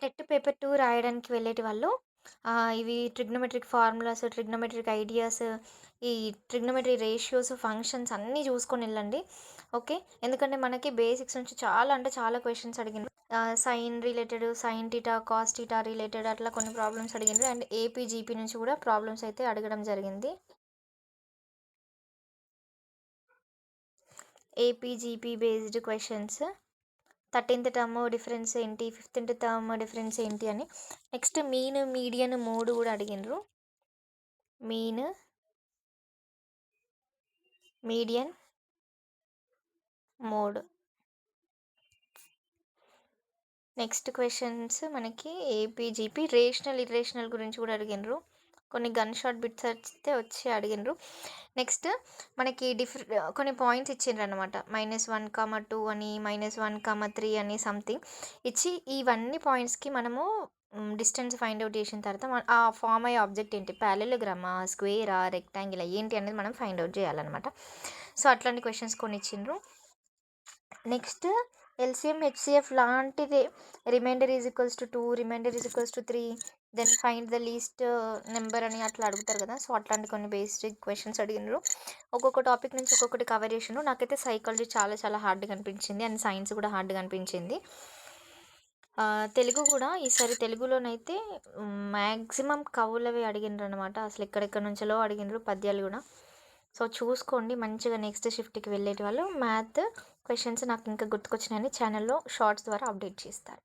TET paper 2 రాయడానికి వెళ్ళేటి వాళ్ళు ఇవి ట్రిగ్నోమెట్రిక్ ఫార్ములాస్, ట్రిగ్నోమెట్రిక్ ఐడియాస్, ఈ ట్రిగ్నోమెట్రీ రేషియోస్, ఫంక్షన్స్ అన్నీ చూసుకొనెళ్ళండి. ఓకే. ఎందుకంటే మనకి బేసిక్స్ నుంచి చాలా అంటే చాలా క్వెషన్స్ అడిగిండ్రు. Sine related, sine theta, cos theta related అట్లా కొన్ని ప్రాబ్లమ్స్ అడిగిండ్రు. అండ్ ఏపీ, జీపీ నుంచి కూడా ప్రాబ్లమ్స్ అయితే అడగడం జరిగింది. AP, GP based questions. 13th term difference ఏంటి, 15th టర్మ్ డిఫరెన్స్ ఏంటి అని. నెక్స్ట్ మీన్, మీడియన్, మోడ్ కూడా అడిగిండ్రు. Mean, median, mode. Next questions మనకి ఏపీ, జీపీ రేషనల్, ఇర్రేషనల్ గురించి కూడా అడిగిండ్రు. కొన్ని గన్ షాట్ బిట్స్ అయితే వచ్చి అడిగిండ్రు. నెక్స్ట్ మనకి కొన్ని పాయింట్స్ ఇచ్చిండ్రనమాట. -1, 2 అని, -1, 3 అని సంథింగ్ ఇచ్చి ఇవన్నీ పాయింట్స్‌కి మనము డిస్టెన్స్ ఫైండ్ ఔట్ చేసిన తర్వాత ఆ ఫార్మ్ అయ్యే ఆబ్జెక్ట్ ఏంటి, పారలెలోగ్రామా, స్క్వేరా, రెక్టాంగిలా ఏంటి అనేది మనం ఫైండ్ ఔట్ చేయాలనమాట. సో, అట్లాంటి క్వెషన్స్ కొన్ని ఇచ్చిండ్రు. నెక్స్ట్ ఎల్‌సీఎం, హెచ్‌సీఎఫ్ లాంటిదే. Remainder is equals to 2, remainder is equals to 3, then find the least number అని అట్లా అడుగుతారు కదా! సో, అట్లాంటి కొన్ని బేసిక్ క్వెషన్స్ అడిగిండ్రు. ఒక్కొక్క టాపిక్ నుంచి ఒక్కొక్కటి కవర్ చేసిండ్రు. నాకైతే సైకాలజీ చాలా చాలా హార్డ్‌గా అనిపించింది. అండ్ సైన్స్ కూడా హార్డ్‌గా అనిపించింది. తెలుగు కూడా ఈసారి తెలుగులోనైతే మ్యాక్సిమం కవులవి అడిగిండ్రనమాట. అసలు ఎక్కడెక్కడి నుంచెలో అడిగిండ్రు పద్యాలు గూడా. సో, చూసుకోండి మంచిగా నెక్స్ట్ షిఫ్ట్‌కి వెళ్ళేటి వాళ్ళు. మ్యాథ్ క్వెషన్స్ నాకు ఇంకా గుర్తుకొచ్చినాయని ఛానల్‌లో షార్ట్స్ ద్వారా అప్డేట్ చేస్తారు.